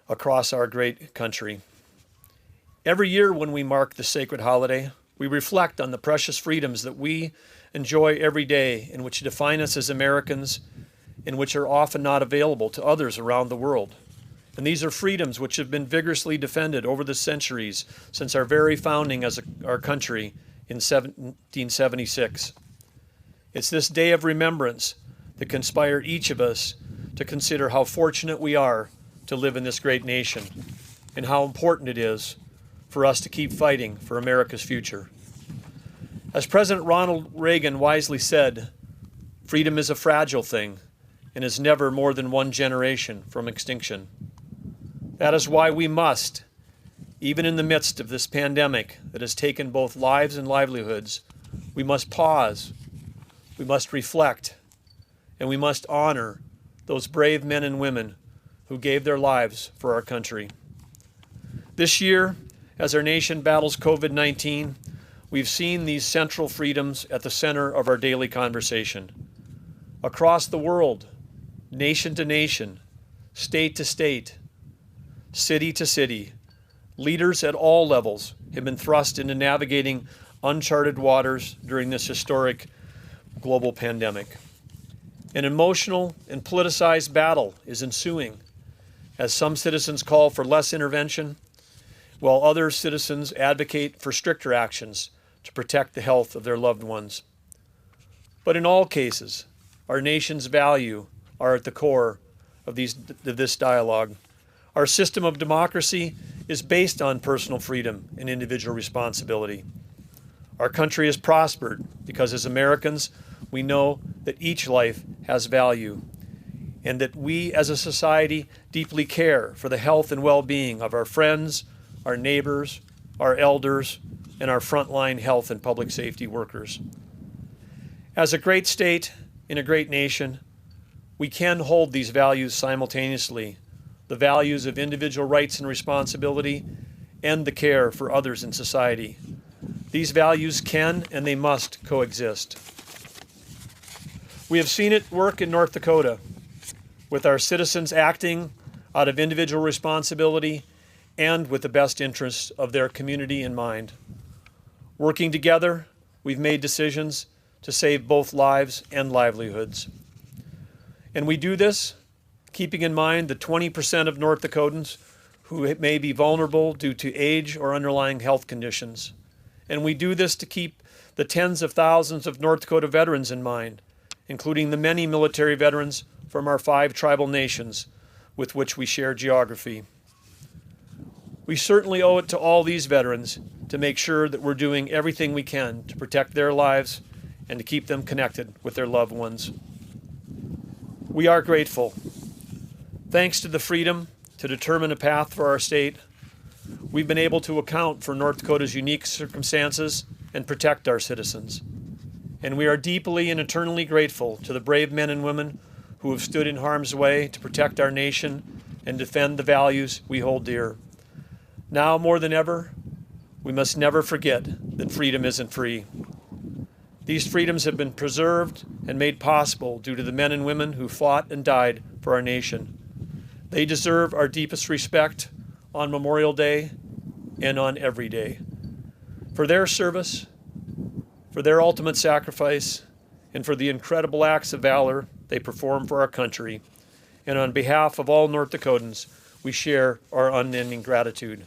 across our great country. Every year when we mark this sacred holiday, we reflect on the precious freedoms that we enjoy every day and which define us as Americans and which are often not available to others around the world. And these are freedoms which have been vigorously defended over the centuries since our very founding as our country in 1776. It's this day of remembrance that can inspire each of us to consider how fortunate we are to live in this great nation and how important it is for us to keep fighting for America's future. As President Ronald Reagan wisely said, freedom is a fragile thing and is never more than one generation from extinction. That is why we must, even in the midst of this pandemic that has taken both lives and livelihoods, we must pause, we must reflect, and we must honor those brave men and women who gave their lives for our country. This year, as our nation battles COVID-19, we've seen these central freedoms at the center of our daily conversation. Across the world, nation to nation, state to state, city to city, leaders at all levels have been thrust into navigating uncharted waters during this historic global pandemic. An emotional and politicized battle is ensuing as some citizens call for less intervention, while other citizens advocate for stricter actions to protect the health of their loved ones. But in all cases, our nation's values are at the core of this dialogue. Our system of democracy is based on personal freedom and individual responsibility. Our country has prospered because as Americans, we know that each life has value and that we as a society deeply care for the health and well-being of our friends, our neighbors, our elders, and our frontline health and public safety workers. As a great state in a great nation, we can hold these values simultaneously, the values of individual rights and responsibility and the care for others in society. These values can and they must coexist. We have seen it work in North Dakota, with our citizens acting out of individual responsibility and with the best interests of their community in mind. Working together, we've made decisions to save both lives and livelihoods. And we do this keeping in mind the 20% of North Dakotans who may be vulnerable due to age or underlying health conditions. And we do this to keep the tens of thousands of North Dakota veterans in mind, including the many military veterans from our 5 tribal nations with which we share geography. We certainly owe it to all these veterans to make sure that we're doing everything we can to protect their lives and to keep them connected with their loved ones. We are grateful. Thanks to the freedom to determine a path for our state, we've been able to account for North Dakota's unique circumstances and protect our citizens. And we are deeply and eternally grateful to the brave men and women who have stood in harm's way to protect our nation and defend the values we hold dear. Now more than ever, we must never forget that freedom isn't free. These freedoms have been preserved and made possible due to the men and women who fought and died for our nation. They deserve our deepest respect on Memorial Day and on every day. For their service, for their ultimate sacrifice, and for the incredible acts of valor they perform for our country. And on behalf of all North Dakotans, we share our unending gratitude.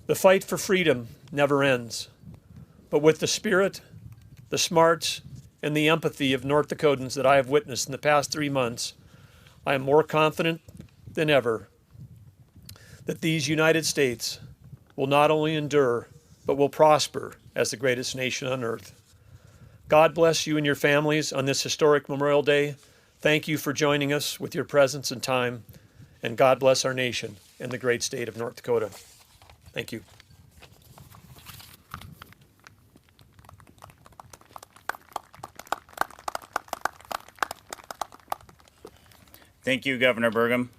The fight for freedom never ends, but with the spirit, the smarts, and the empathy of North Dakotans that I have witnessed in the past 3 months, I am more confident than ever that these United States will not only endure, but will prosper as the greatest nation on earth. God bless you and your families on this historic Memorial Day. Thank you for joining us with your presence and time, and God bless our nation and the great state of North Dakota. Thank you. Thank you, Governor Burgum.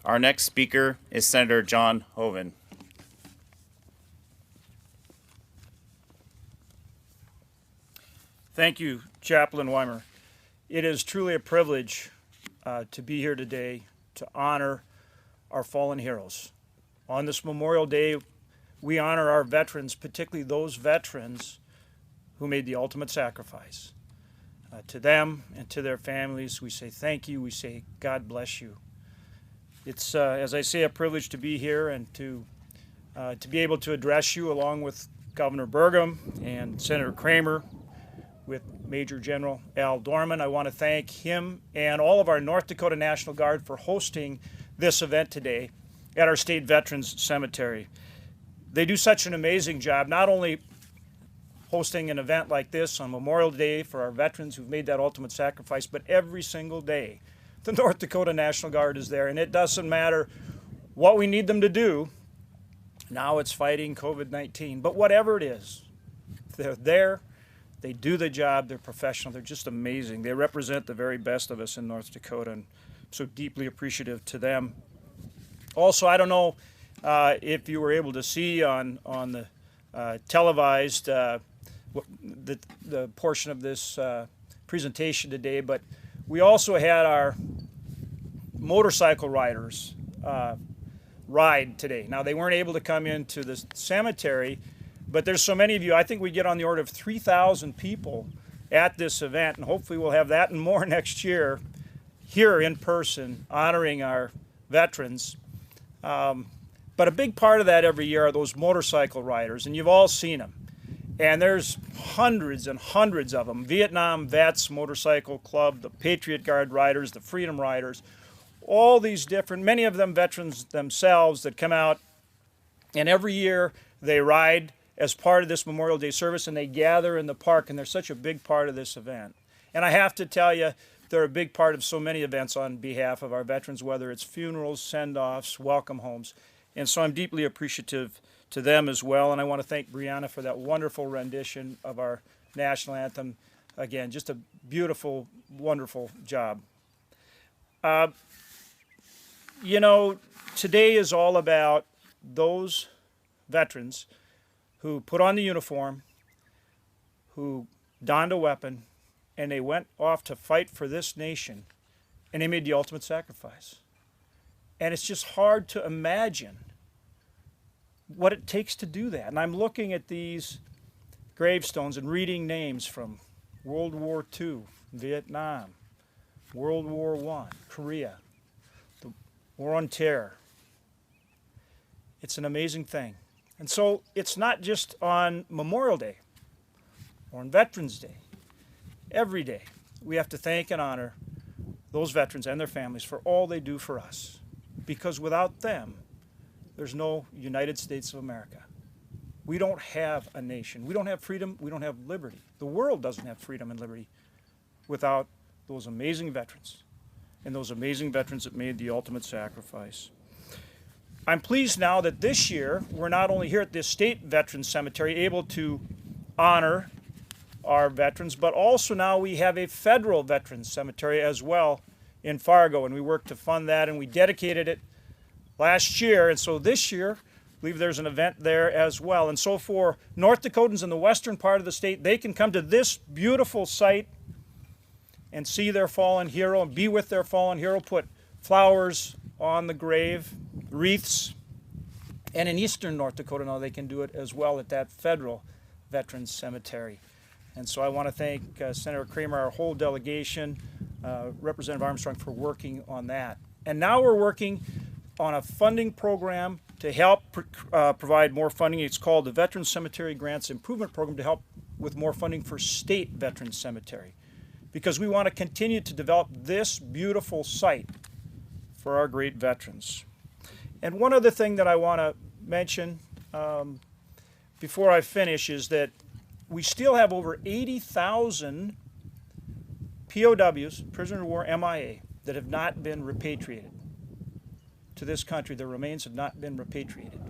Our next speaker is Senator John Hoeven. Thank you, Chaplain Weimer. It is truly a privilege to be here today to honor our fallen heroes. On this Memorial Day, we honor our veterans, particularly those veterans who made the ultimate sacrifice. To them and to their families, we say thank you. We say God bless you. It's, as I say, a privilege to be here and to be able to address you along with Governor Burgum and Senator Kramer, with Major General Al Dorman. I want to thank him and all of our North Dakota National Guard for hosting this event today at our State Veterans Cemetery. They do such an amazing job, not only hosting an event like this on Memorial Day for our veterans who've made that ultimate sacrifice, but every single day the North Dakota National Guard is there, and it doesn't matter what we need them to do. Now it's fighting COVID-19, but whatever it is, they're there, they do the job, they're professional, they're just amazing. They represent the very best of us in North Dakota, and I'm so deeply appreciative to them. Also, I don't know if you were able to see on the televised the portion of this presentation today, but we also had our motorcycle riders ride today. Now, they weren't able to come into the cemetery, but there's so many of you. I think we get on the order of 3,000 people at this event, and hopefully we'll have that and more next year here in person honoring our veterans. But a big part of that every year are those motorcycle riders, and you've all seen them. And there's hundreds and hundreds of them. Vietnam Vets Motorcycle Club, the Patriot Guard Riders, the Freedom Riders, all these different, many of them veterans themselves that come out, and every year they ride as part of this Memorial Day service, and they gather in the park, and they're such a big part of this event. And I have to tell you, they're a big part of so many events on behalf of our veterans, whether it's funerals, send-offs, welcome homes. And so I'm deeply appreciative to them as well, and I want to thank Brianna for that wonderful rendition of our national anthem. Again, just a beautiful, wonderful job. You know, today is all about those veterans who put on the uniform, who donned a weapon, and they went off to fight for this nation, and they made the ultimate sacrifice. And it's just hard to imagine what it takes to do that. And I'm looking at these gravestones and reading names from World War II, Vietnam, World War I, Korea, the War on Terror. It's an amazing thing. And so it's not just on Memorial Day or on Veterans Day. Every day we have to thank and honor those veterans and their families for all they do for us. Because without them, there's no United States of America. We don't have a nation. We don't have freedom. We don't have liberty. The world doesn't have freedom and liberty without those amazing veterans and those amazing veterans that made the ultimate sacrifice. I'm pleased now that this year we're not only here at this State Veterans Cemetery able to honor our veterans, but also now we have a federal veterans cemetery as well in Fargo, and we worked to fund that, and we dedicated it last year, and so this year I believe there's an event there as well. And so for North Dakotans in the western part of the state, they can come to this beautiful site and see their fallen hero and be with their fallen hero, put flowers on the grave, wreaths. And in eastern North Dakota now they can do it as well at that federal veterans cemetery. And so I want to thank Senator Kramer, our whole delegation, Representative Armstrong for working on that. And now we're working on a funding program to help provide more funding. It's called the Veterans Cemetery Grants Improvement Program, to help with more funding for State Veterans Cemetery, because we want to continue to develop this beautiful site for our great veterans. And one other thing that I want to mention before I finish is that we still have over 80,000 POWs, prisoner of war, MIA, that have not been repatriated to this country. Their remains have not been repatriated.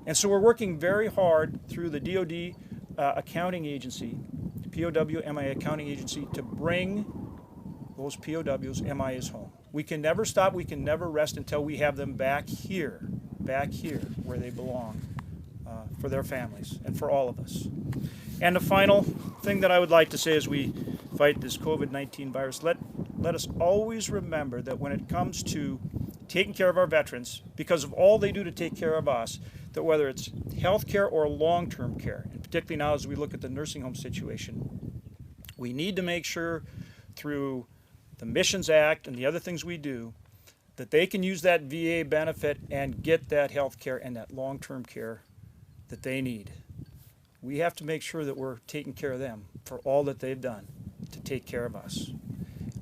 And so we're working very hard through the DoD accounting agency, POW MIA accounting agency, to bring those POWs, MIAs home. We can never stop, we can never rest until we have them back here where they belong, for their families and for all of us. And the final thing that I would like to say as we fight this COVID-19 virus, let us always remember that when it comes to taking care of our veterans, because of all they do to take care of us, that whether it's health care or long-term care, and particularly now as we look at the nursing home situation, we need to make sure through the Missions Act and the other things we do that they can use that VA benefit and get that health care and that long-term care that they need. We have to make sure that we're taking care of them for all that they've done to take care of us.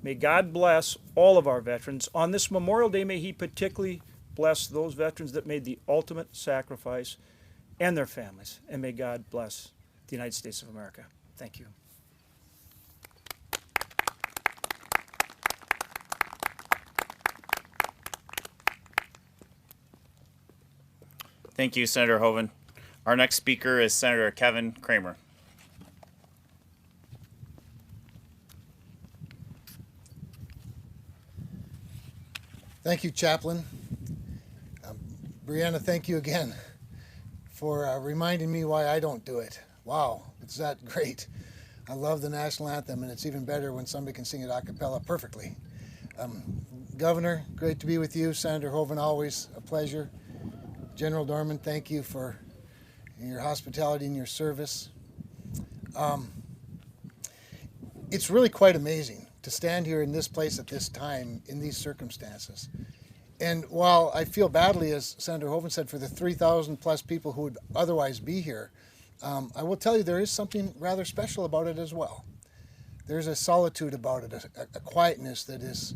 May God bless all of our veterans. On this Memorial Day, may He particularly bless those veterans that made the ultimate sacrifice and their families. And may God bless the United States of America. Thank you. Thank you, Senator Hoeven. Our next speaker is Senator Kevin Cramer. Thank you, Chaplain. Brianna, thank you again for reminding me why I don't do it. Wow, it's that great. I love the national anthem, and it's even better when somebody can sing it a cappella perfectly. Governor, great to be with you. Senator Hoeven, always a pleasure. General Dorman, thank you for your hospitality and your service. It's really quite amazing to stand here in this place at this time in these circumstances. And while I feel badly, as Senator Hoeven said, for the 3,000 plus people who would otherwise be here, I will tell you there is something rather special about it as well. There's a solitude about it, a quietness that is,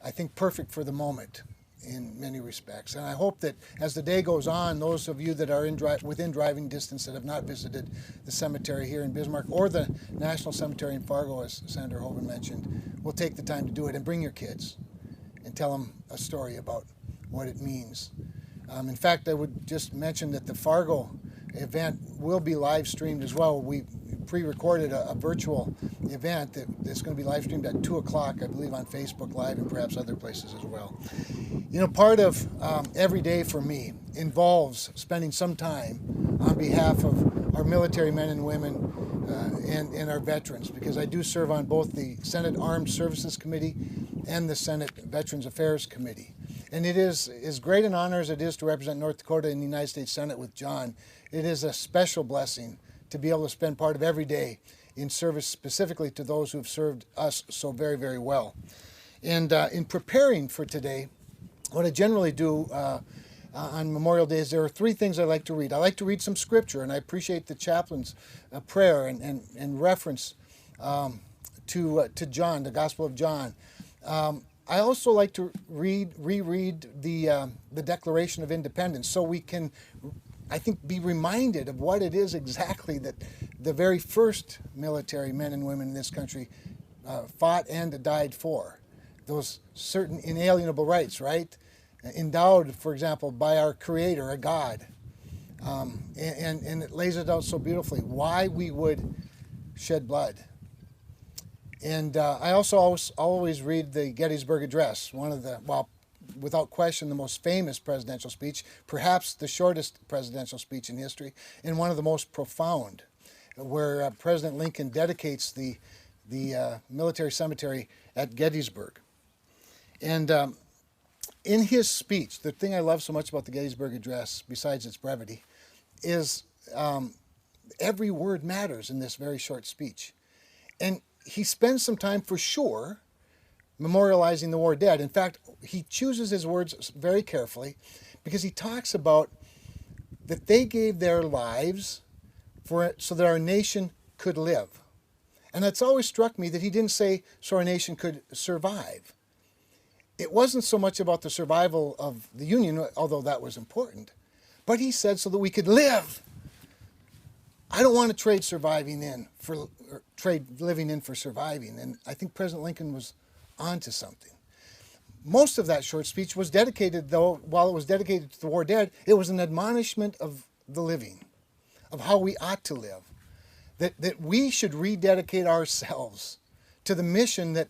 I think, perfect for the moment in many respects. And I hope that as the day goes on, those of you that are within driving distance that have not visited the cemetery here in Bismarck or the National Cemetery in Fargo, as Senator Hoeven mentioned, will take the time to do it and bring your kids and tell them a story about what it means. In fact, I would just mention that the Fargo event will be live streamed as well. We pre-recorded a virtual event that's going to be live streamed at 2 o'clock, I believe, on Facebook Live and perhaps other places as well. You know, part of every day for me involves spending some time on behalf of our military men and women and our veterans, because I do serve on both the Senate Armed Services Committee and the Senate Veterans Affairs Committee. And it is as great an honor as it is to represent North Dakota in the United States Senate with John. It is a special blessing to be able to spend part of every day in service specifically to those who have served us so very, very well. And in preparing for today, what I generally do on Memorial Day is there are three things I like to read. I like to read some scripture, and I appreciate the chaplain's prayer and reference to John, the Gospel of John. I also like to reread the Declaration of Independence so we can, I think, be reminded of what it is exactly that the very first military men and women in this country fought and died for. Those certain inalienable rights, right? Endowed, for example, by our Creator, a God. And it lays it out so beautifully, why we would shed blood. And I also always read the Gettysburg Address, one of the, well, without question, the most famous presidential speech, perhaps the shortest presidential speech in history, and one of the most profound, where President Lincoln dedicates the military cemetery at Gettysburg. And in his speech, the thing I love so much about the Gettysburg Address, besides its brevity, is every word matters in this very short speech. And he spends some time, for sure, memorializing the war dead. In fact, he chooses his words very carefully because he talks about that they gave their lives for it so that our nation could live. And it's always struck me that he didn't say so our nation could survive. It wasn't so much about the survival of the Union, although that was important, but he said so that we could live. I don't want to trade living in for surviving, and I think President Lincoln was onto something. Most of that short speech was dedicated, though, while it was dedicated to the war dead, it was an admonishment of the living, of how we ought to live, that we should rededicate ourselves to the mission that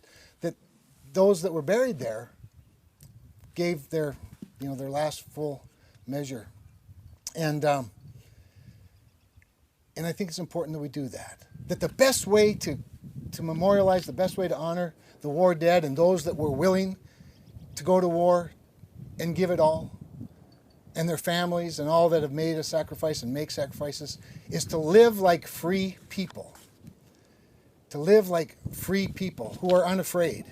those that were buried there gave their last full measure. And I think it's important that we do that. That the best way to memorialize, the best way to honor the war dead and those that were willing to go to war and give it all, and their families and all that have made a sacrifice and make sacrifices, is to live like free people. To live like free people who are unafraid.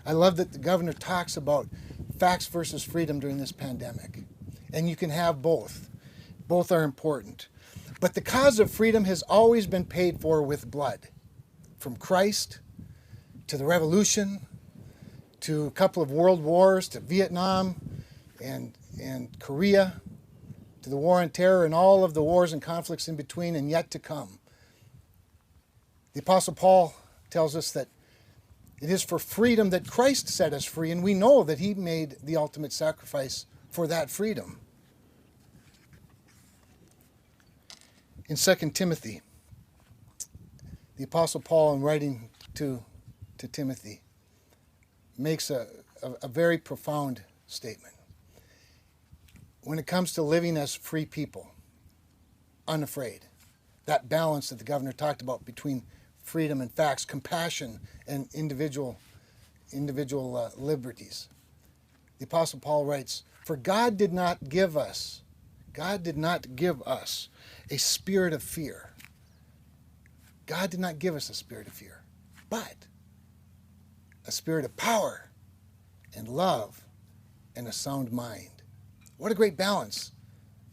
I love that the governor talks about facts versus freedom during this pandemic. And you can have both. Both are important. But the cause of freedom has always been paid for with blood. From Christ to the Revolution, to a couple of world wars, to Vietnam and Korea, to the war on terror and all of the wars and conflicts in between and yet to come. The Apostle Paul tells us that it is for freedom that Christ set us free, and we know that he made the ultimate sacrifice for that freedom. In 2 Timothy, the Apostle Paul, in writing to Timothy, makes a very profound statement. When it comes to living as free people, unafraid, that balance that the governor talked about between freedom and facts, compassion and individual liberties. The Apostle Paul writes, "For God did not give us a spirit of fear. God did not give us a spirit of fear, but a spirit of power and love and a sound mind." What a great balance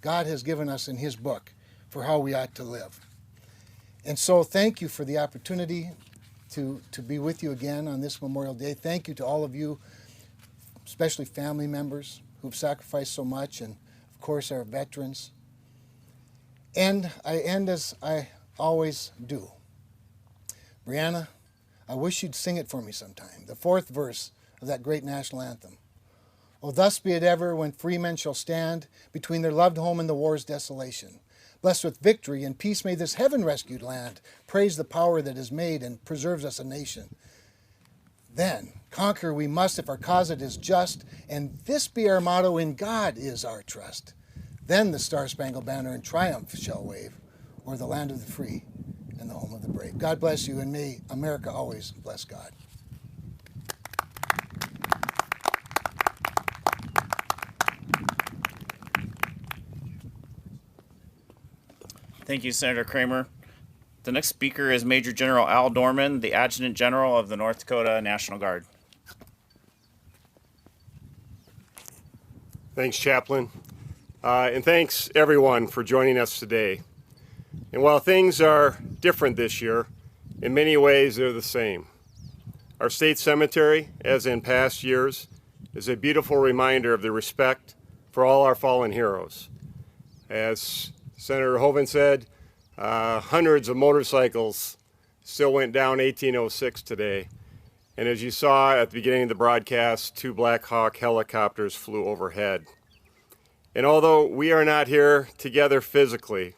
God has given us in his book for how we ought to live. And so thank you for the opportunity to be with you again on this Memorial Day. Thank you to all of you, especially family members who've sacrificed so much, and of course our veterans. And I end as I always do. Brianna, I wish you'd sing it for me sometime. The 4th verse of that great national anthem. "Oh, thus be it ever when free men shall stand between their loved home and the war's desolation. Blessed with victory and peace may this heaven-rescued land praise the power that has made and preserves us a nation. Then conquer we must if our cause it is just, and this be our motto, in God is our trust. Then the Star-Spangled Banner in triumph shall wave o'er the land of the free and the home of the brave." God bless you, and may America always bless God. Thank you, Senator Kramer. The next speaker is Major General Al Dorman, the Adjutant General of the North Dakota National Guard. Thanks, Chaplain. And thanks, everyone, for joining us today. And while things are different this year, in many ways they're the same. Our state cemetery, as in past years, is a beautiful reminder of the respect for all our fallen heroes. As Senator Hoeven said, hundreds of motorcycles still went down 1806 today. And as you saw at the beginning of the broadcast, 2 Black Hawk helicopters flew overhead. And although we are not here together physically,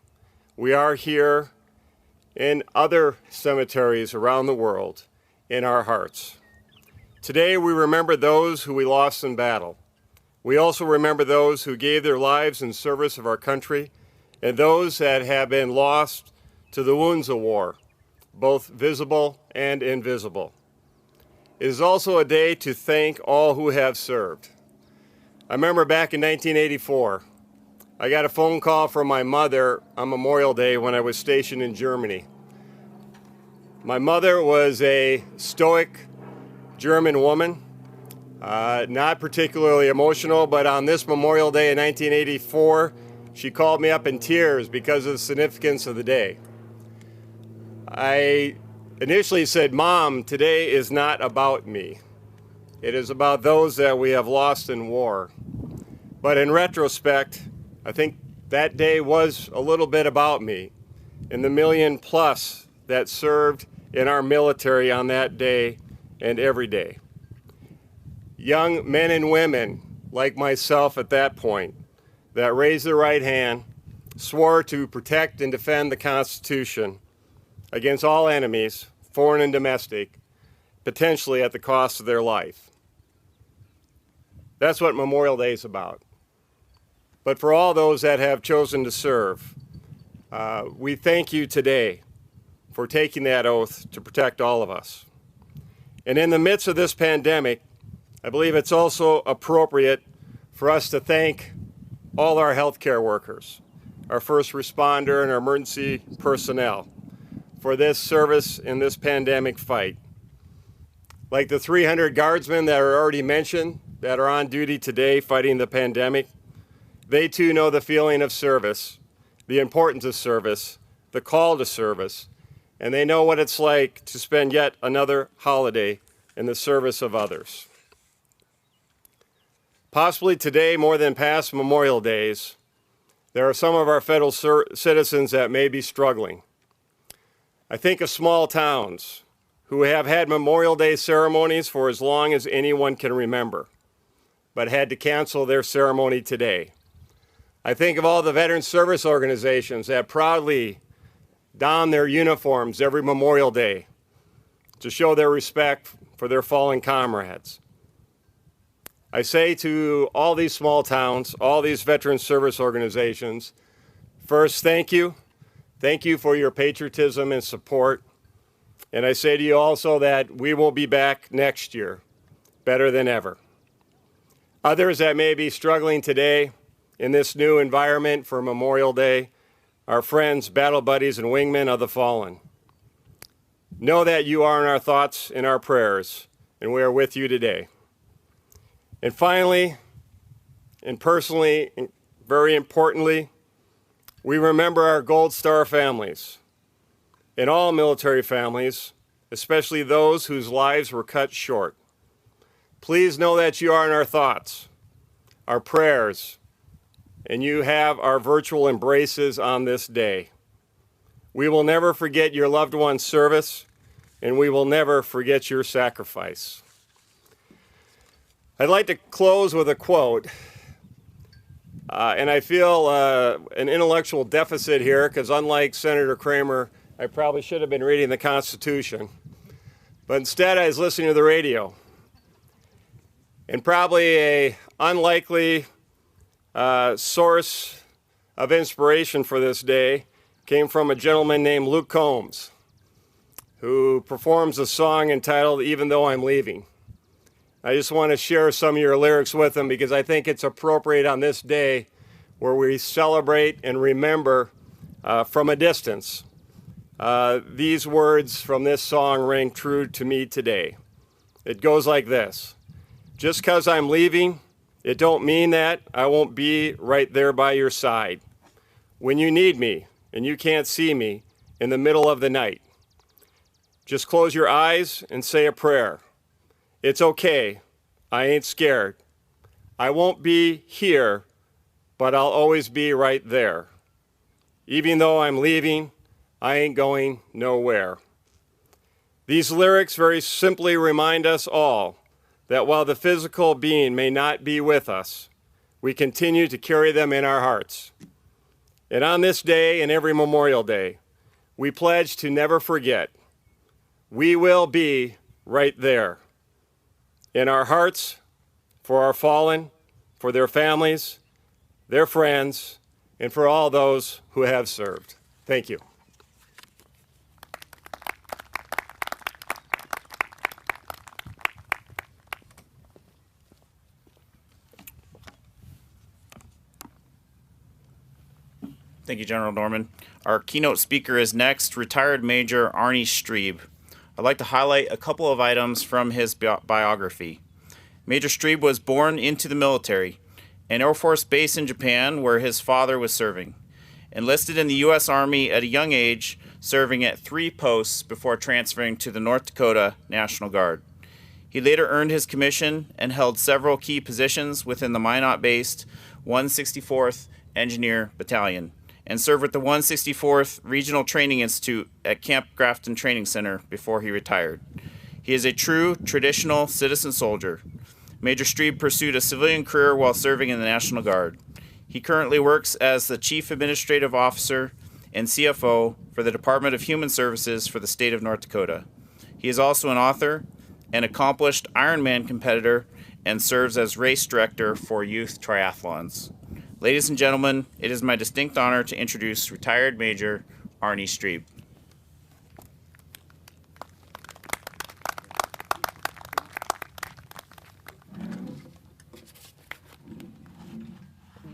we are here in other cemeteries around the world in our hearts. Today we remember those who we lost in battle. We also remember those who gave their lives in service of our country, and those that have been lost to the wounds of war, both visible and invisible. It is also a day to thank all who have served. I remember back in 1984, I got a phone call from my mother on Memorial Day when I was stationed in Germany. My mother was a stoic German woman, not particularly emotional, but on this Memorial Day in 1984, she called me up in tears because of the significance of the day. I initially said, "Mom, today is not about me. It is about those that we have lost in war." But in retrospect, I think that day was a little bit about me and the million plus that served in our military on that day and every day. Young men and women like myself at that point that raised their right hand, swore to protect and defend the Constitution against all enemies, foreign and domestic, potentially at the cost of their life. That's what Memorial Day is about. But for all those that have chosen to serve, we thank you today for taking that oath to protect all of us. And in the midst of this pandemic, I believe it's also appropriate for us to thank all our healthcare workers, our first responder and our emergency personnel for this service in this pandemic fight. Like the 300 guardsmen that are already mentioned that are on duty today fighting the pandemic, they too know the feeling of service, the importance of service, the call to service, and they know what it's like to spend yet another holiday in the service of others. Possibly today, more than past Memorial Days, there are some of our federal citizens that may be struggling. I think of small towns who have had Memorial Day ceremonies for as long as anyone can remember, but had to cancel their ceremony today. I think of all the veteran service organizations that proudly don their uniforms every Memorial Day to show their respect for their fallen comrades. I say to all these small towns, all these veteran service organizations, first, thank you. Thank you for your patriotism and support. And I say to you also that we will be back next year, better than ever. Others that may be struggling today in this new environment for Memorial Day, our friends, battle buddies, and wingmen of the fallen. Know that you are in our thoughts and our prayers, and we are with you today. And finally, and personally, and very importantly, we remember our Gold Star families and all military families, especially those whose lives were cut short. Please know that you are in our thoughts, our prayers, and you have our virtual embraces on this day. We will never forget your loved one's service, and we will never forget your sacrifice. I'd like to close with a quote, and I feel an intellectual deficit here because unlike Senator Kramer, I probably should have been reading the Constitution, but instead I was listening to the radio. And probably a unlikely source of inspiration for this day came from a gentleman named Luke Combs, who performs a song entitled "Even Though I'm Leaving." I just want to share some of your lyrics with him because I think it's appropriate on this day where we celebrate and remember from a distance. These words from this song ring true to me today. It goes like this: just 'cause I'm leaving, it don't mean that I won't be right there by your side when you need me and you can't see me in the middle of the night. Just close your eyes and say a prayer. It's okay, I ain't scared. I won't be here, but I'll always be right there. Even though I'm leaving, I ain't going nowhere. These lyrics very simply remind us all that while the physical being may not be with us, we continue to carry them in our hearts. And on this day and every Memorial Day, we pledge to never forget. We will be right there in our hearts for our fallen, for their families, their friends, and for all those who have served. Thank you. Thank you, General Norman. Our keynote speaker is next, retired Major Arnie Strebe. I'd like to highlight a couple of items from his biography. Major Strebe was born into the military, an Air Force base in Japan where his father was serving. Enlisted in the U.S. Army at a young age, serving at 3 posts before transferring to the North Dakota National Guard. He later earned his commission and held several key positions within the Minot-based 164th Engineer Battalion, and served with the 164th Regional Training Institute at Camp Grafton Training Center before he retired. He is a true traditional citizen soldier. Major Strebe pursued a civilian career while serving in the National Guard. He currently works as the Chief Administrative Officer and CFO for the Department of Human Services for the state of North Dakota. He is also an author, an accomplished Ironman competitor, and serves as race director for youth triathlons. Ladies and gentlemen, it is my distinct honor to introduce retired Major Arnie Strebe.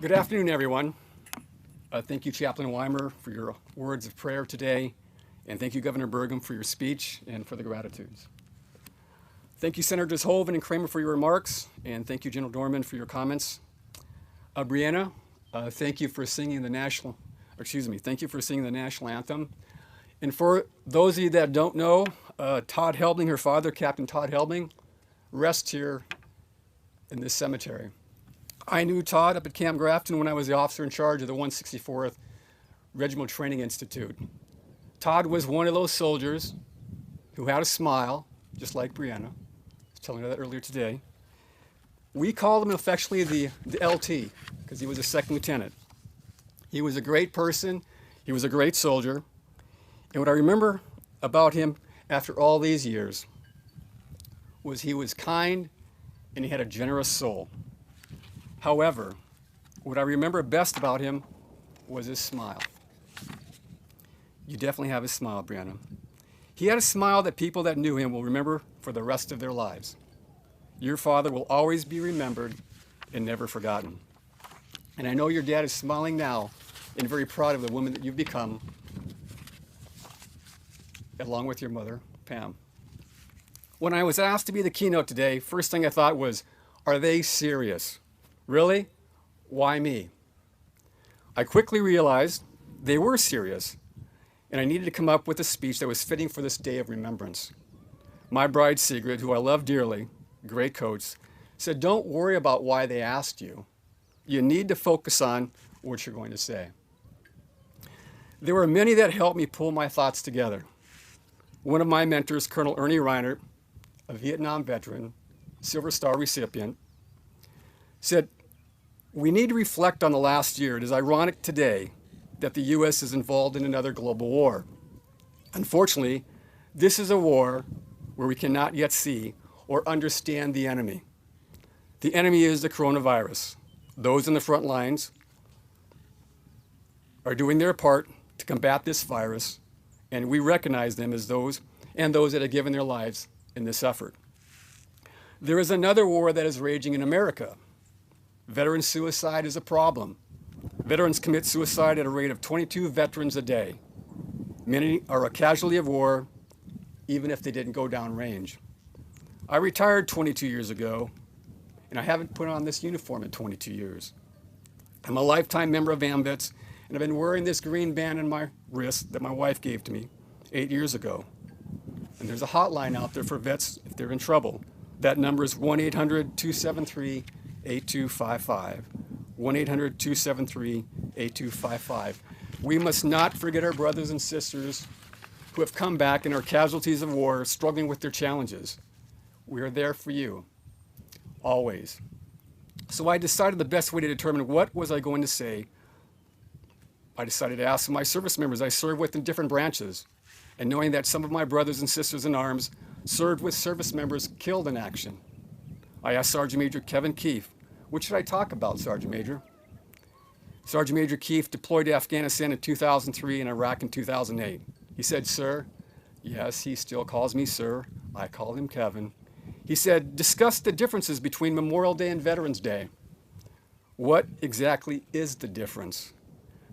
Good afternoon, everyone. Thank you, Chaplain Weimer, for your words of prayer today, and thank you, Governor Burgum, for your speech and for the gratitudes. Thank you, Senators Hoeven and Kramer, for your remarks, and thank you, General Dorman, for your comments. Brianna, thank you for singing the national anthem. And for those of you that don't know, Todd Helbling, her father, Captain Todd Helbling, rests here in this cemetery. I knew Todd up at Camp Grafton when I was the officer in charge of the 164th Regimental Training Institute. Todd was one of those soldiers who had a smile, just like Brianna. I was telling her that earlier today. We called him affectionately the LT because he was a second lieutenant. He was a great person. He was a great soldier. And what I remember about him after all these years was he was kind and he had a generous soul. However, what I remember best about him was his smile. You definitely have a smile, Brianna. He had a smile that people that knew him will remember for the rest of their lives. Your father will always be remembered and never forgotten. And I know your dad is smiling now and very proud of the woman that you've become, along with your mother, Pam. When I was asked to be the keynote today, first thing I thought was, are they serious? Really? Why me? I quickly realized they were serious, and I needed to come up with a speech that was fitting for this day of remembrance. My bride, Sigrid, who I love dearly, great coach, said, don't worry about why they asked you. You need to focus on what you're going to say. There were many that helped me pull my thoughts together. One of my mentors, Colonel Ernie Reinert, a Vietnam veteran, Silver Star recipient, said, we need to reflect on the last year. It is ironic today that the U.S. is involved in another global war. Unfortunately, this is a war where we cannot yet see or understand the enemy. The enemy is the coronavirus. Those in the front lines are doing their part to combat this virus, and we recognize them as those that have given their lives in this effort. There is another war that is raging in America. Veteran suicide is a problem. Veterans commit suicide at a rate of 22 veterans a day. Many are a casualty of war, even if they didn't go down range. I retired 22 years ago, and I haven't put on this uniform in 22 years. I'm a lifetime member of AMVETS, and I've been wearing this green band on my wrist that my wife gave to me 8 years ago. And there's a hotline out there for vets if they're in trouble. That number is 1-800-273-8255. 1-800-273-8255. We must not forget our brothers and sisters who have come back and are casualties of war, struggling with their challenges. We are there for you, always. So I decided the best way to determine what was I going to say. I decided to ask my service members I served with in different branches, and knowing that some of my brothers and sisters in arms served with service members killed in action. I asked Sergeant Major Kevin Keefe, what should I talk about, Sergeant Major? Sergeant Major Keefe deployed to Afghanistan in 2003 and Iraq in 2008. He said, sir, yes, he still calls me sir. I call him Kevin. He said, discuss the differences between Memorial Day and Veterans Day. What exactly is the difference?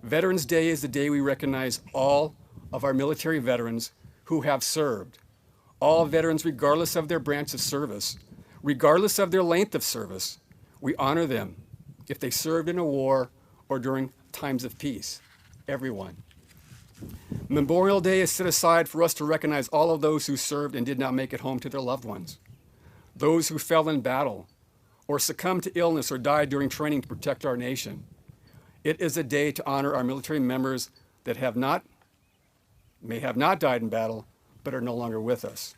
Veterans Day is the day we recognize all of our military veterans who have served. All veterans, regardless of their branch of service, regardless of their length of service, we honor them if they served in a war or during times of peace. Everyone. Memorial Day is set aside for us to recognize all of those who served and did not make it home to their loved ones. Those who fell in battle or succumbed to illness or died during training to protect our nation. It is a day to honor our military members that may have not died in battle, but are no longer with us.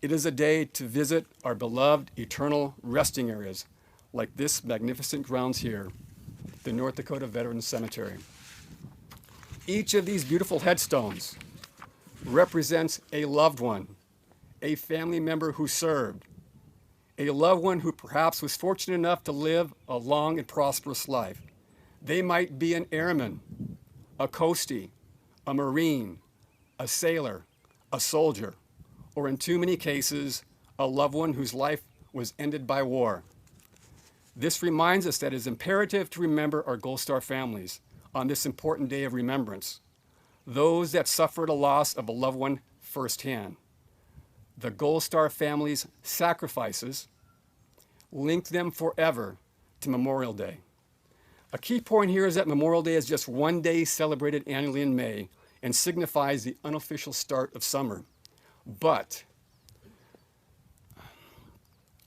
It is a day to visit our beloved eternal resting areas, like this magnificent grounds here, the North Dakota Veterans Cemetery. Each of these beautiful headstones represents a loved one, a family member who served, a loved one who perhaps was fortunate enough to live a long and prosperous life. They might be an airman, a coastie, a Marine, a sailor, a soldier, or in too many cases, a loved one whose life was ended by war. This reminds us that it is imperative to remember our Gold Star families on this important day of remembrance, those that suffered a loss of a loved one firsthand. The Gold Star families' sacrifices linked them forever to Memorial Day. A key point here is that Memorial Day is just one day celebrated annually in May and signifies the unofficial start of summer. But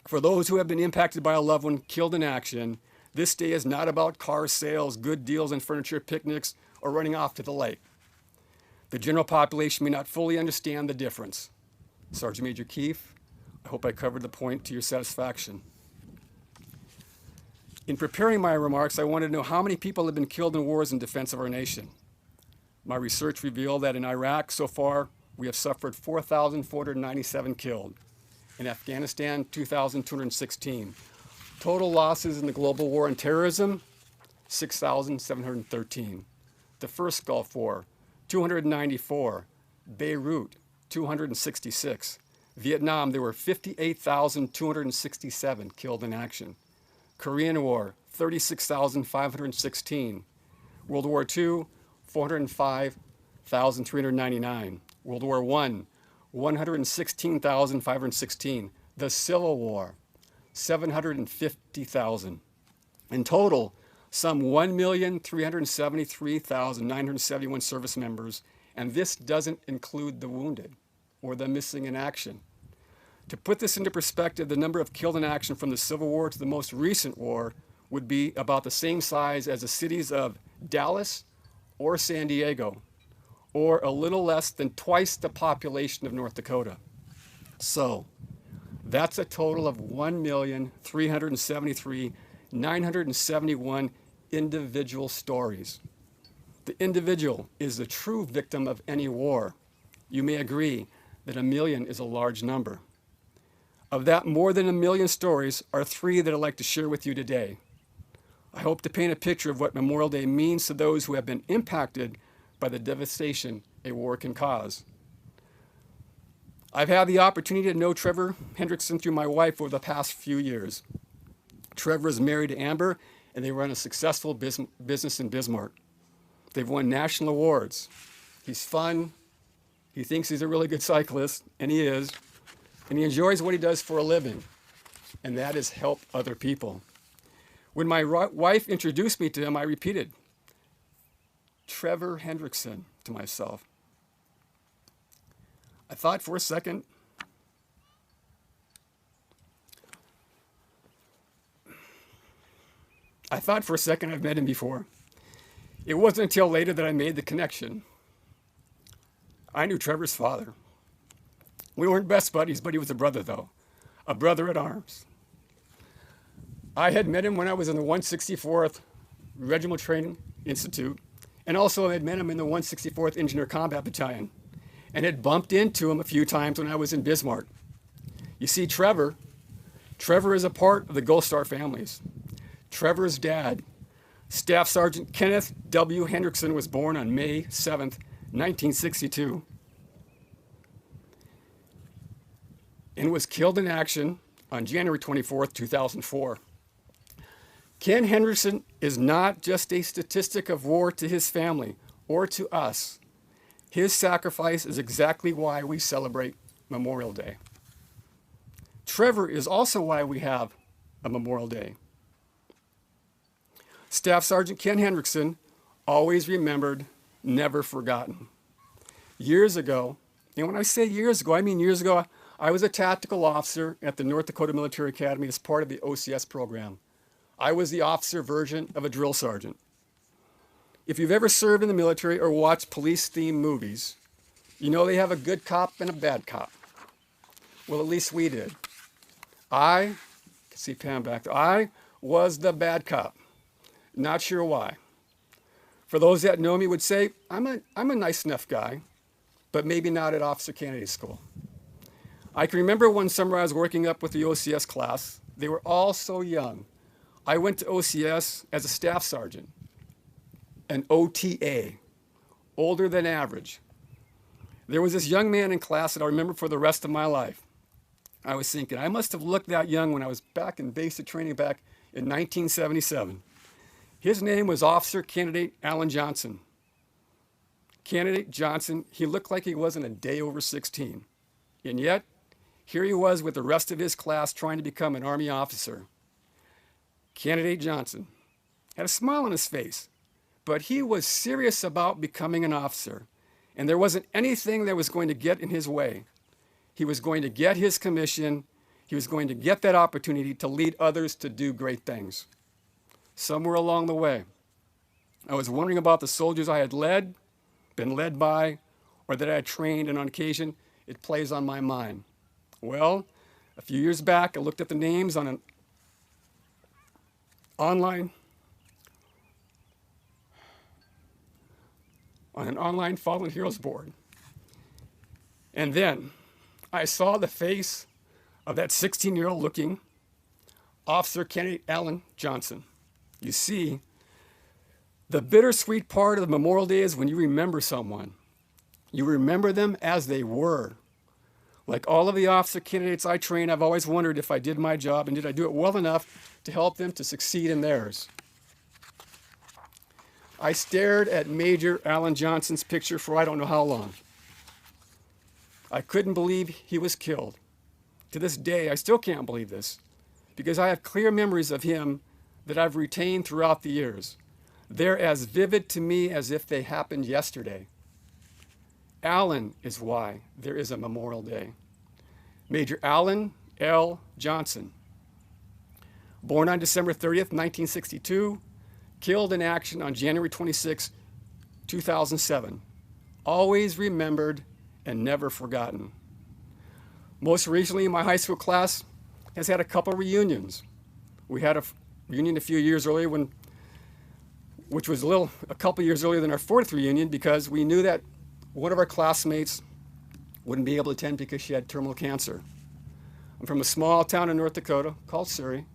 for those who have been impacted by a loved one killed in action, this day is not about car sales, good deals, and furniture picnics, or running off to the lake. The general population may not fully understand the difference. Sergeant Major Keefe, I hope I covered the point to your satisfaction. In preparing my remarks, I wanted to know how many people have been killed in wars in defense of our nation. My research revealed that in Iraq, so far, we have suffered 4,497 killed. In Afghanistan, 2,216. Total losses in the global war on terrorism, 6,713. The first Gulf War, 294. Beirut, 266. Vietnam, there were 58,267 killed in action. Korean War, 36,516. World War II, 405,399. World War I, 116,516. The Civil War, 750,000. In total, some 1,373,971 service members, and this doesn't include the wounded or the missing in action. To put this into perspective, the number of killed in action from the Civil War to the most recent war would be about the same size as the cities of Dallas or San Diego, or a little less than twice the population of North Dakota. So, that's a total of 1,373,971 individual stories. The individual is the true victim of any war. You may agree that 1 million is a large number. Of that more than 1 million stories are 3 that I'd like to share with you today. I hope to paint a picture of what Memorial Day means to those who have been impacted by the devastation a war can cause. I've had the opportunity to know Trevor Hendrickson through my wife over the past few years. Trevor is married to Amber, and they run a successful business in Bismarck. They've won national awards. He's fun. He thinks he's a really good cyclist, and he is. And he enjoys what he does for a living, and that is help other people. When my wife introduced me to him, I repeated, Trevor Hendrickson, to myself. I thought for a second. I've met him before. It wasn't until later that I made the connection. I knew Trevor's father. We weren't best buddies, but he was a brother, though. A brother at arms. I had met him when I was in the 164th Regimental Training Institute, and also I had met him in the 164th Engineer Combat Battalion, and had bumped into him a few times when I was in Bismarck. You see, Trevor is a part of the Gold Star families. Trevor's dad, Staff Sergeant Kenneth W. Hendrickson, was born on May 7th, 1962, and was killed in action on January 24th, 2004. Ken Hendrickson is not just a statistic of war to his family or to us. His sacrifice is exactly why we celebrate Memorial Day. Trevor is also why we have a Memorial Day. Staff Sergeant Ken Hendrickson, always remembered, never forgotten. Years ago, and when I say years ago, I mean years ago, I was a tactical officer at the North Dakota Military Academy as part of the OCS program. I was the officer version of a drill sergeant. If you've ever served in the military or watched police-themed movies, you know they have a good cop and a bad cop. Well, at least we did. I can see Pam back there. I was the bad cop. Not sure why. For those that know me would say, I'm a nice enough guy, but maybe not at Officer Candidate School. I can remember one summer I was working up with the OCS class. They were all so young. I went to OCS as a staff sergeant, an OTA, older than average. There was this young man in class that I remember for the rest of my life. I was thinking, I must have looked that young when I was back in basic training back in 1977. His name was Officer Candidate Alan Johnson. Candidate Johnson, he looked like he wasn't a day over 16. And yet, here he was with the rest of his class trying to become an Army officer. Candidate Johnson had a smile on his face, but he was serious about becoming an officer, and there wasn't anything that was going to get in his way. He was going to get his commission. He was going to get that opportunity to lead others to do great things. Somewhere along the way, I was wondering about the soldiers I had led, been led by, or that I had trained, and on occasion, it plays on my mind. Well, a few years back, I looked at the names on an online Fallen Heroes board. And then I saw the face of that 16-year-old looking Officer Candidate Alan Johnson. You see, the bittersweet part of Memorial Day is when you remember someone. You remember them as they were. Like all of the officer candidates I train, I've always wondered if I did my job and did I do it well enough to help them to succeed in theirs. I stared at Major Alan Johnson's picture for I don't know how long. I couldn't believe he was killed. To this day, I still can't believe this, because I have clear memories of him that I've retained throughout the years. They're as vivid to me as if they happened yesterday. Alan is why there is a Memorial Day. Major Alan L. Johnson, born on December 30th, 1962, killed in action on January 26, 2007. Always remembered and never forgotten. Most recently, my high school class has had a couple reunions. We had a reunion a few years earlier, which was a couple years earlier than our 4th reunion, because we knew that one of our classmates wouldn't be able to attend because she had terminal cancer. I'm from a small town in North Dakota called Surrey.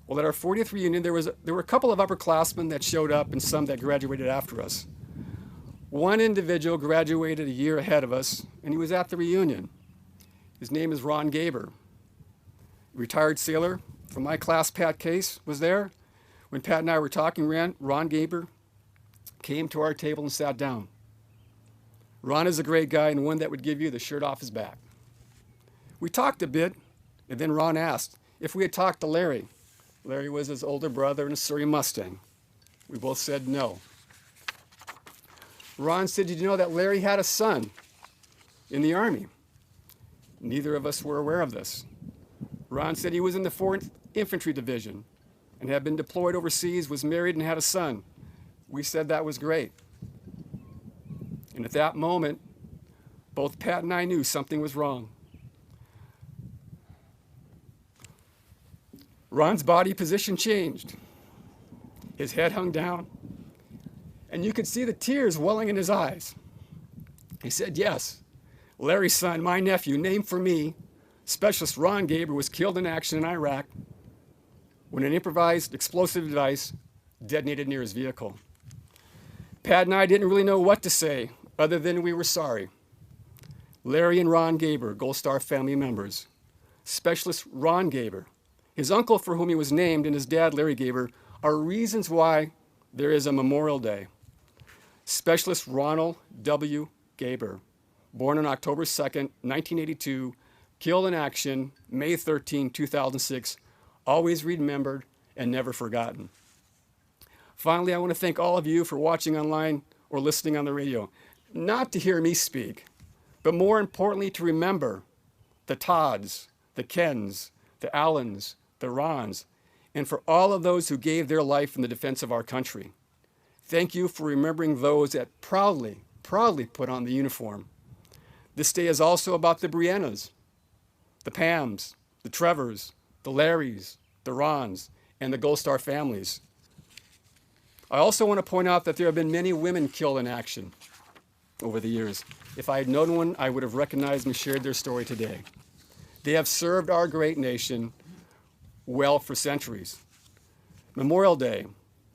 Well, at our 40th reunion, there were a couple of upperclassmen that showed up and some that graduated after us. One individual graduated a year ahead of us, and he was at the reunion. His name is Ron Gaber. Retired sailor from my class, Pat Case, was there. When Pat and I were talking, Ron Gaber came to our table and sat down. Ron is a great guy and one that would give you the shirt off his back. We talked a bit, and then Ron asked if we had talked to Larry. Larry was his older brother in a Surrey Mustang. We both said no. Ron said, "Did you know that Larry had a son in the Army?" Neither of us were aware of this. Ron said he was in the 4th Infantry Division and had been deployed overseas, was married, and had a son. We said that was great. And at that moment, both Pat and I knew something was wrong. Ron's body position changed. His head hung down, and you could see the tears welling in his eyes. He said, "Yes, Larry's son, my nephew, named for me, Specialist Ron Gaber, was killed in action in Iraq when an improvised explosive device detonated near his vehicle." Pat and I didn't really know what to say other than we were sorry. Larry and Ron Gaber, Gold Star family members. Specialist Ron Gaber, his uncle for whom he was named, and his dad, Larry Gaber, are reasons why there is a Memorial Day. Specialist Ronald W. Gaber, born on October 2nd, 1982, killed in action May 13, 2006, always remembered and never forgotten. Finally, I want to thank all of you for watching online or listening on the radio, not to hear me speak, but more importantly, to remember the Todds, the Kens, the Allens, the Rons, and for all of those who gave their life in the defense of our country. Thank you for remembering those that proudly put on the uniform. This day is also about the Briannas, the Pams, the Trevors, the Larrys, the Rons, and the Gold Star families. I also want to point out that there have been many women killed in action over the years. If I had known one, I would have recognized and shared their story today. They have served our great nation well for centuries. Memorial Day.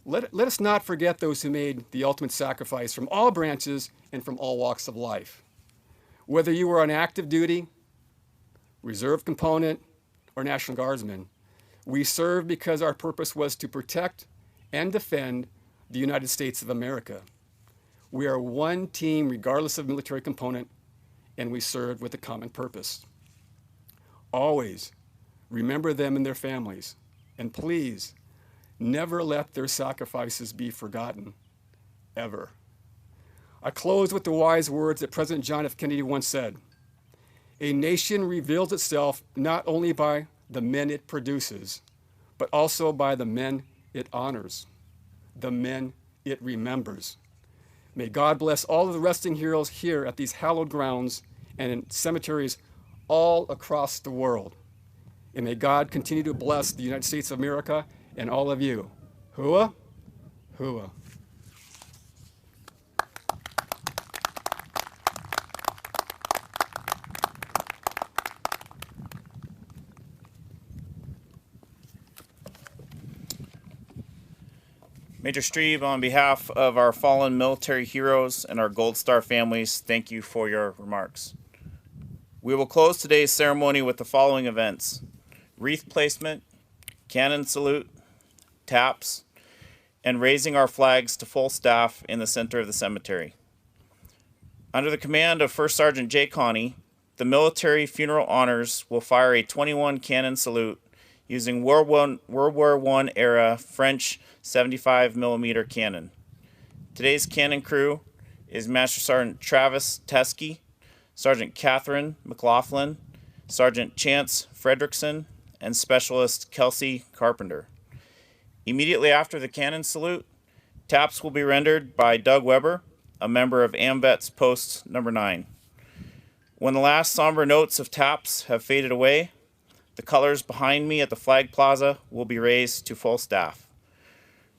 Let us not forget those who made the ultimate sacrifice from all branches and from all walks of life. Whether you were on active duty, reserve component, or National Guardsman, We served because our purpose was to protect and defend the United States of America. We are one team regardless of military component, and we served with a common purpose. Always remember them and their families, and please never let their sacrifices be forgotten, ever. I close with the wise words that President John F. Kennedy once said: "A nation reveals itself not only by the men it produces, but also by the men it honors, the men it remembers." May God bless all of the resting heroes here at these hallowed grounds and in cemeteries all across the world. And may God continue to bless the United States of America and all of you. Hua, hua. Major Strebe, on behalf of our fallen military heroes and our Gold Star families, thank you for your remarks. We will close today's ceremony with the following events: wreath placement, cannon salute, taps, and raising our flags to full staff in the center of the cemetery. Under the command of First Sergeant Jay Connie, the military funeral honors will fire a 21 cannon salute using World War I era French 75mm cannon. Today's cannon crew is Master Sergeant Travis Teskey, Sergeant Catherine McLaughlin, Sergeant Chance Fredrickson, and Specialist Kelsey Carpenter. Immediately after the cannon salute, taps will be rendered by Doug Weber, a member of AMVET's Post Number 9. When the last somber notes of taps have faded away, the colors behind me at the Flag Plaza will be raised to full staff.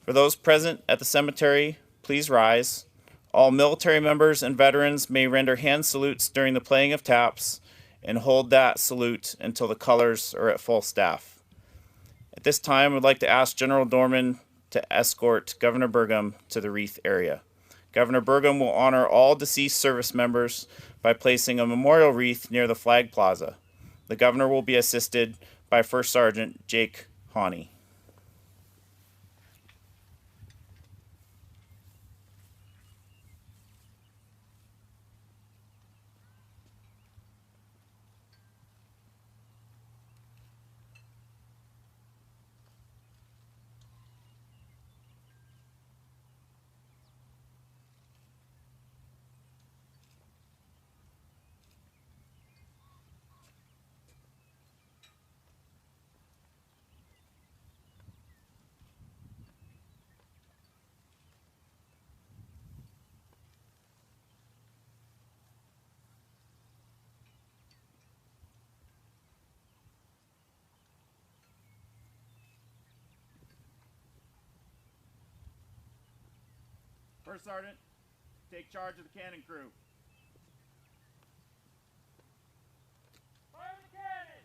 For those present at the cemetery, please rise. All military members and veterans may render hand salutes during the playing of taps and hold that salute until the colors are at full staff. At this time, I'd like to ask General Dorman to escort Governor Burgum to the wreath area. Governor Burgum will honor all deceased service members by placing a memorial wreath near the Flag Plaza. The governor will be assisted by First Sergeant Jake Hawley. First Sergeant, take charge of the cannon crew. Fire the cannon!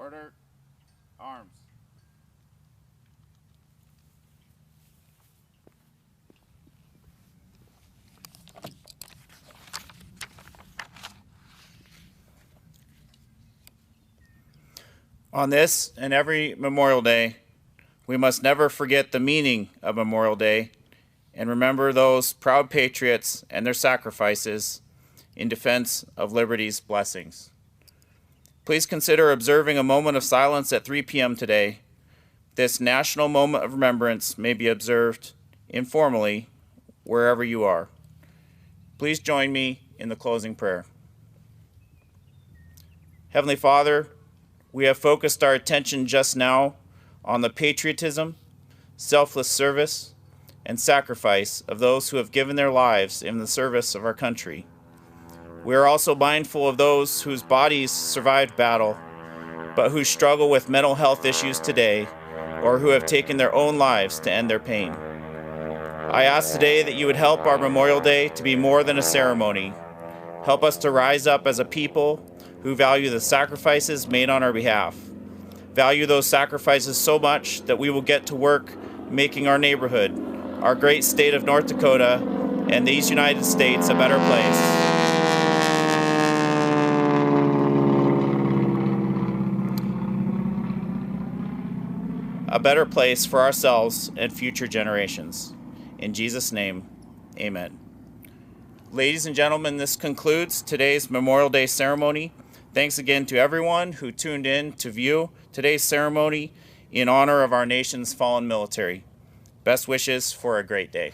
Order. Arms. On this and every Memorial Day, we must never forget the meaning of Memorial Day and remember those proud patriots and their sacrifices in defense of liberty's blessings. Please consider observing a moment of silence at 3 p.m. today. This national moment of remembrance may be observed informally wherever you are. Please join me in the closing prayer. Heavenly Father, we have focused our attention just now on the patriotism, selfless service, and sacrifice of those who have given their lives in the service of our country. We are also mindful of those whose bodies survived battle, but who struggle with mental health issues today, or who have taken their own lives to end their pain. I ask today that you would help our Memorial Day to be more than a ceremony. Help us to rise up as a people who value the sacrifices made on our behalf. Value those sacrifices so much that we will get to work making our neighborhood, our great state of North Dakota, and these United States a better place. A better place for ourselves and future generations. In Jesus' name, amen. Ladies and gentlemen, this concludes today's Memorial Day ceremony. Thanks again to everyone who tuned in to view today's ceremony in honor of our nation's fallen military. Best wishes for a great day.